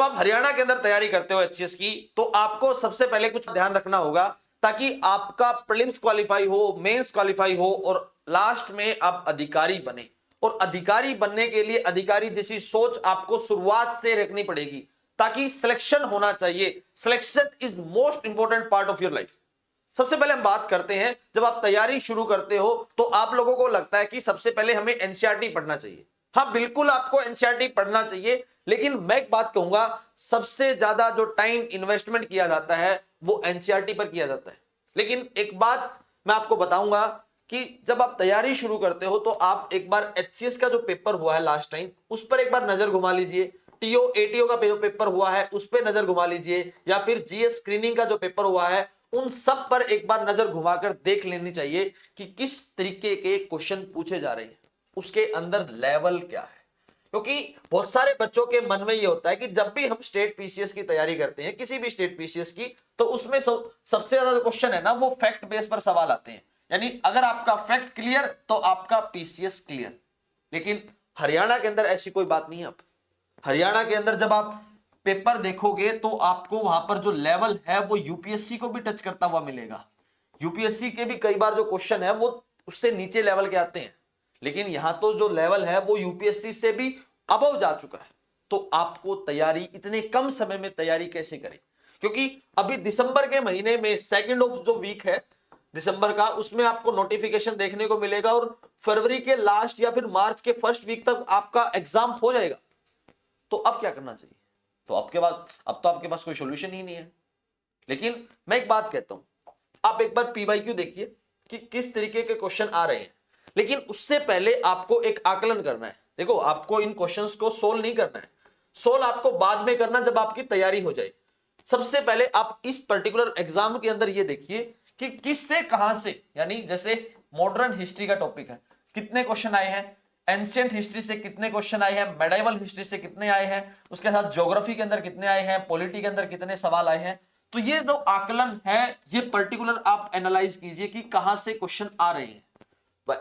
आप हरियाणा के अंदर तैयारी करते हो एचसीएस की, तो आपको सबसे पहले कुछ ध्यान रखना होगा ताकि आपका प्रीलिम्स क्वालिफाई हो, मेंस क्वालिफाई हो और लास्ट में आप अधिकारी बने। और अधिकारी बनने के लिए अधिकारी जैसी सोच आपको शुरुआत से रखनी पड़ेगी ताकि सिलेक्शन होना चाहिए। Selection is most important part of your life. सबसे पहले हम बात करते हैं, जब आप तैयारी शुरू करते हो तो आप लोगों को लगता है कि सबसे पहले हमें एनसीईआरटी पढ़ना चाहिए। हाँ, बिल्कुल आपको एनसीईआरटी पढ़ना चाहिए, लेकिन मैं एक बात कहूंगा, सबसे ज्यादा जो टाइम इन्वेस्टमेंट किया जाता है वो एनसीईआरटी पर किया जाता है। लेकिन एक बात मैं आपको बताऊंगा कि जब आप तैयारी शुरू करते हो तो आप एक बार एचसीएस का जो पेपर हुआ है लास्ट टाइम, उस पर एक बार नजर घुमा लीजिए। टीओ एटीओ का जो पेपर हुआ है उस पर नजर घुमा लीजिए, या फिर जीएस स्क्रीनिंग का जो पेपर हुआ है उन सब पर एक बार नजर घुमाकर देख लेनी चाहिए कि किस तरीके के क्वेश्चन पूछे जा रहे हैं, उसके अंदर लेवल क्या है। क्योंकि बहुत सारे बच्चों के मन में ये होता है कि जब भी हम स्टेट पीसीएस की तैयारी करते हैं, किसी भी स्टेट पीसीएस की, तो उसमें सबसे ज्यादा जो क्वेश्चन है ना वो फैक्ट बेस पर सवाल आते हैं। यानी अगर आपका फैक्ट क्लियर तो आपका पीसीएस क्लियर। लेकिन हरियाणा के अंदर ऐसी कोई बात नहीं है। आप हरियाणा के अंदर जब आप पेपर देखोगे तो आपको वहां पर जो लेवल है वो यूपीएससी को भी टच करता हुआ मिलेगा। यूपीएससी के भी कई बार जो क्वेश्चन है वो उससे नीचे लेवल के आते हैं, लेकिन यहां तो जो लेवल है वो यूपीएससी से भी अबव जा चुका है। तो आपको तैयारी इतने कम समय में तैयारी कैसे करें? क्योंकि अभी दिसंबर के महीने में सेकंड ऑफ जो वीक है दिसंबर का, उसमें आपको नोटिफिकेशन देखने को मिलेगा और फरवरी के लास्ट या फिर मार्च के फर्स्ट वीक तक आपका एग्जाम हो जाएगा। तो अब क्या करना चाहिए? तो अब तो आपके पास कोई सोल्यूशन ही नहीं है। लेकिन मैं एक बात कहता हूं, आप एक बार पीवाईक्यू देखिए कि किस तरीके के क्वेश्चन आ रहे हैं, लेकिन उससे पहले आपको एक आकलन करना है। देखो, आपको इन क्वेश्चंस को सोल्व नहीं करना है, सोल्व आपको बाद में करना जब आपकी तैयारी हो जाए। सबसे पहले आप इस पर्टिकुलर एग्जाम के अंदर ये देखिए कि किस से कहां से, यानी जैसे मॉडर्न हिस्ट्री का टॉपिक है, कितने क्वेश्चन आए हैं, एंशिएंट हिस्ट्री से कितने क्वेश्चन आए हैं, मेडाइवल हिस्ट्री से कितने आए हैं, उसके साथ ज्योग्राफी के अंदर कितने आए हैं, पॉलिटी के अंदर कितने सवाल आए हैं। तो ये जो आकलन है ये पर्टिकुलर आप एनालाइज कीजिए कि कहां से क्वेश्चन आ रहे हैं।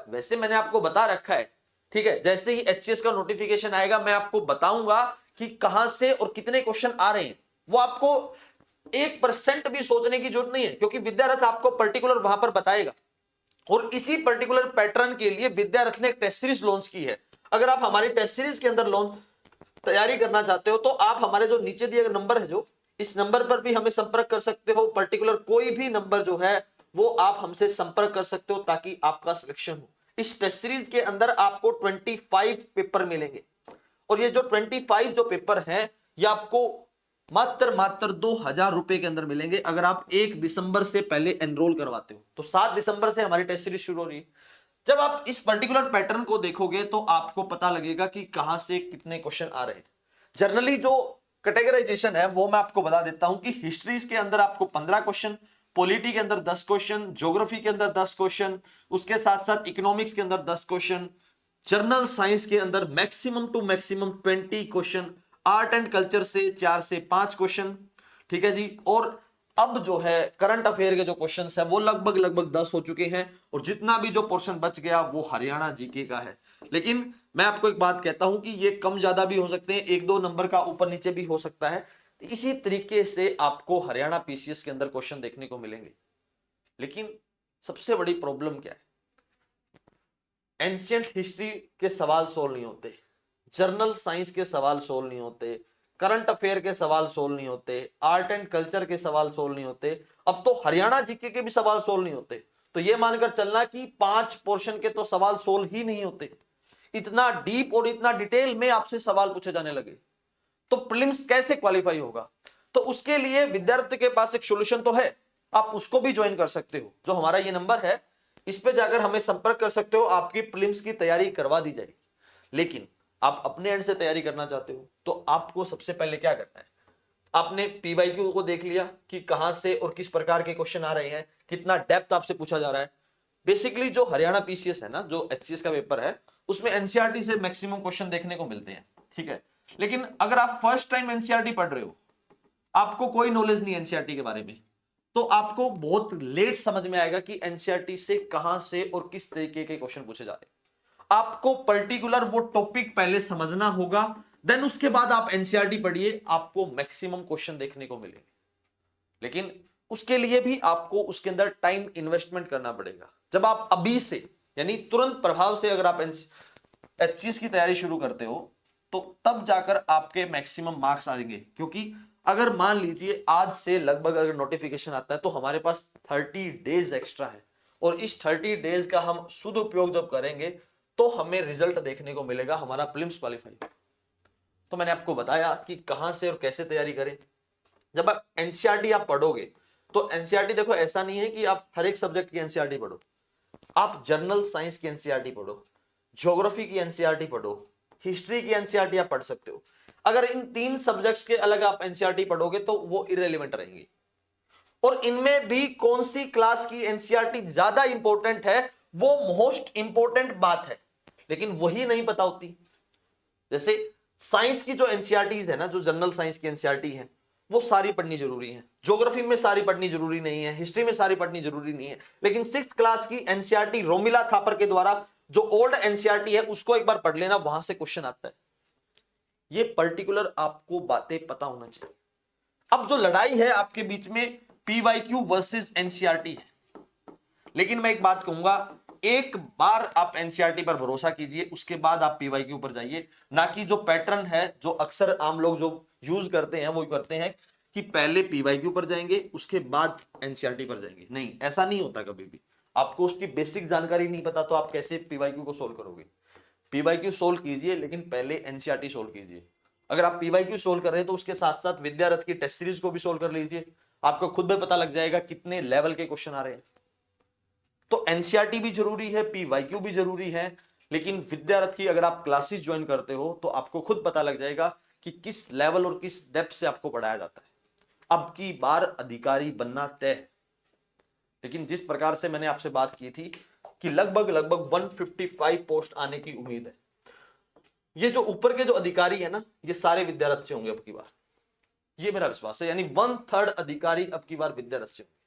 वैसे मैंने आपको बता रखा है, ठीक है, जैसे ही एचसीएस का नोटिफिकेशन आएगा मैं आपको बताऊंगा कि कहां से और कितने क्वेश्चन आ रहे हैं। वो आपको 1% भी सोचने की जरूरत नहीं है, क्योंकि विद्यारथ आपको पर्टिकुलर वहां पर बताएगा। और इसी पर्टिकुलर पैटर्न के लिए विद्यारथ ने एक टेस्ट सीरीज लॉन्च की है। अगर आप हमारी टेस्ट सीरीज के अंदर तैयारी करना चाहते हो तो आप हमारे जो नीचे दिए गए नंबर है, जो इस नंबर पर भी हमें संपर्क कर सकते हो। पर्टिकुलर कोई भी नंबर जो है वो आप हमसे संपर्क कर सकते हो ताकि आपका सिलेक्शन हो। इस टेस्ट सीरीज के अंदर आपको 25 पेपर मिलेंगे, और ये जो 25 जो पेपर हैं ये आपको मात्र 2000 रुपए के अंदर मिलेंगे अगर आप 1 दिसंबर से पहले एनरोल करवाते हो। तो 7 दिसंबर से हमारी टेस्ट सीरीज शुरू हो रही है। जब आप इस पर्टिकुलर पैटर्न को देखोगे तो आपको पता लगेगा कि कहां से कितने क्वेश्चन आ रहे हैं। जनरली जो कैटेगराइजेशन है वो मैं आपको बता देता हूं कि हिस्ट्रीज के अंदर आपको 15 क्वेश्चन, पॉलिटी के अंदर 10 क्वेश्चन, ज्योग्राफी के अंदर 10 क्वेश्चन, उसके साथ साथ इकोनॉमिक्स के अंदर 10 क्वेश्चन, जर्नल साइंस के अंदर maximum to maximum 20 question, art and culture से 4 से 5 क्वेश्चन, ठीक है जी। और अब जो है करंट अफेयर के जो क्वेश्चंस है वो लगभग 10 हो चुके हैं, और जितना भी जो पोर्शन बच गया वो हरियाणा जीके का है। लेकिन मैं आपको एक बात कहता हूं कि ये कम ज्यादा भी हो सकते हैं, 1-2 नंबर का ऊपर नीचे भी हो सकता है। इसी तरीके से आपको हरियाणा पीसीएस के अंदर क्वेश्चन देखने को मिलेंगे। लेकिन सबसे बड़ी प्रॉब्लम क्या है? एंशिएंट हिस्ट्री के सवाल सोल्व नहीं होते, जर्नल साइंस के सवाल सोल्व नहीं होते, करंट अफेयर के सवाल सोल्व नहीं होते, आर्ट एंड कल्चर के सवाल सोल्व नहीं होते, अब तो हरियाणा जीके के भी सवाल सोल्व नहीं होते। तो यह मानकर चलना कि 5 पोर्शन के तो सवाल सोल्व ही नहीं होते। इतना डीप और इतना डिटेल में आपसे सवाल पूछे जाने लगे तो प्रीलिम्स कैसे क्वालिफाई होगा? तो उसके लिए विद्यार्थी के पास एक सोल्यूशन तो है, आप उसको भी ज्वाइन कर सकते हो। जो हमारा ये नंबर है इस पे जाकर हमें संपर्क कर सकते हो, आपकी प्रीलिम्स की तैयारी करवा दी जाएगी। लेकिन आप अपने एंड से तैयारी करना चाहते हो तो आपको सबसे पहले क्या करना है? आपने पीवाईक्यू को देख लिया कि कहां से और किस प्रकार के क्वेश्चन आ रहे हैं, कितना डेप्थ आपसे पूछा जा रहा है। बेसिकली जो हरियाणा पीसीएस है ना, जो एचसीएस का पेपर है, उसमें एनसीईआरटी से मैक्सिमम क्वेश्चन देखने को मिलते हैं, ठीक है। लेकिन अगर आप फर्स्ट टाइम एनसीईआरटी पढ़ रहे हो, आपको कोई नॉलेज नहीं एनसीईआरटी के बारे में, तो आपको बहुत लेट समझ में आएगा कि एनसीईआरटी से कहां से और किस तरीके के क्वेश्चन पूछे जा रहे हैं। आपको पर्टिकुलर वो टॉपिक पहले समझना होगा, देन उसके बाद आप एनसीईआरटी पढ़िए, आपको मैक्सिमम क्वेश्चन देखने को मिलेंगे। लेकिन उसके लिए भी आपको उसके अंदर टाइम इन्वेस्टमेंट करना पड़ेगा। जब आप अभी से यानी तुरंत प्रभाव से अगर आप एचसीएस की तैयारी शुरू करते हो तो तब जाकर आपके मैक्सिमम मार्क्स आएंगे। क्योंकि अगर मान लीजिए आज से लगभग अगर नोटिफिकेशन आता है तो हमारे पास 30 डेज एक्स्ट्रा है, और इस 30 डेज का हम शुद्ध उपयोग जब करेंगे तो हमें रिजल्ट देखने को मिलेगा हमारा प्रीलिम्स क्वालिफाई। तो मैंने आपको बताया कि कहां से और कैसे तैयारी करें। जब आप एनसीईआरटी आप पढ़ोगे तो एनसीईआरटी देखो ऐसा नहीं है कि आप हर एक सब्जेक्ट की एनसीईआरटी पढ़ो, आप जनरल साइंस की एनसीईआरटी पढ़ो, ज्योग्राफी की एनसीईआरटी पढ़ो, हिस्ट्री की एनसीईआरटी आप पढ़ सकते हो। अगर इन 3 सब्जेक्ट्स के अलग आप एनसीईआरटी पढ़ोगे तो वो इररिलेवेंट रहेंगी। और इनमें भी कौन सी क्लास की एनसीईआरटी ज्यादा इंपॉर्टेंट है वो मोस्ट इंपॉर्टेंट बात है, लेकिन वही नहीं पता होती। जैसे साइंस की जो एनसीईआरटीज है ना, जो जनरल साइंस की एनसीईआरटी है वो सारी पढ़नी जरूरी है, ज्योग्राफी में सारी पढ़नी जरूरी नहीं है, हिस्ट्री में सारी पढ़नी जरूरी नहीं है। लेकिन 6th क्लास की एनसीईआरटी रोमिला थापर के द्वारा जो ओल्ड एनसीईआरटी है उसको एक बार पढ़ लेना, वहां से क्वेश्चन आता है। ये पर्टिकुलर आपको बातें पता होना चाहिए। अब जो लड़ाई है आपके बीच में पीवाईक्यू वर्सेस एनसीईआरटी है, लेकिन मैं एक बात कहूंगा, एक बार आप एनसीईआरटी पर भरोसा कीजिए, उसके बाद आप पीवाईक्यू पर जाइए। ना कि जो पैटर्न है जो अक्सर आम लोग जो यूज करते हैं वो करते हैं कि पहले पीवाईक्यू पर जाएंगे उसके बाद एनसीईआरटी पर जाएंगे। नहीं, ऐसा नहीं होता कभी भी। आपको उसकी बेसिक जानकारी नहीं पता तो आप कैसे पीवाईक्यू को सोल्व करोगे। पीवाईक्यू सोल्व कीजिए लेकिन पहले एनसीईआरटी सोल्व कीजिए। अगर आप पीवाईक्यू सोल्व कर रहे हैं तो उसके साथ साथ विद्यारथ की टेस्ट सीरीज को भी सोल्व कर लीजिए, आपको खुद में पता लग जाएगा कितने लेवल के क्वेश्चन आ रहे हैं। तो एनसीईआरटी भी जरूरी है, पीवाईक्यू भी जरूरी है, लेकिन विद्यारथ की अगर आप क्लासेस ज्वाइन करते हो तो आपको खुद पता लग जाएगा कि किस लेवल और किस डेप्थ से आपको पढ़ाया जाता है। अब की बार अधिकारी बनना तय है। लेकिन जिस प्रकार से मैंने आपसे बात की थी कि लगभग 155 पोस्ट आने की उम्मीद है, ये जो ऊपर के जो अधिकारी है ना ये सारे विद्यारथ से होंगे अब की बार, ये मेरा विश्वास है। यानी 1/3 अधिकारी अब की बार विद्यारथ से होंगे।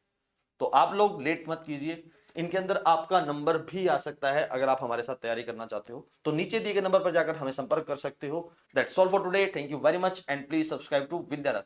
तो आप लोग लेट मत कीजिए, इनके अंदर आपका नंबर भी आ सकता है। अगर आप हमारे साथ तैयारी करना चाहते हो तो नीचे दिए गए नंबर पर जाकर हमें संपर्क कर सकते हो। That's all for today, thank you very much and please subscribe to विद्यारथ।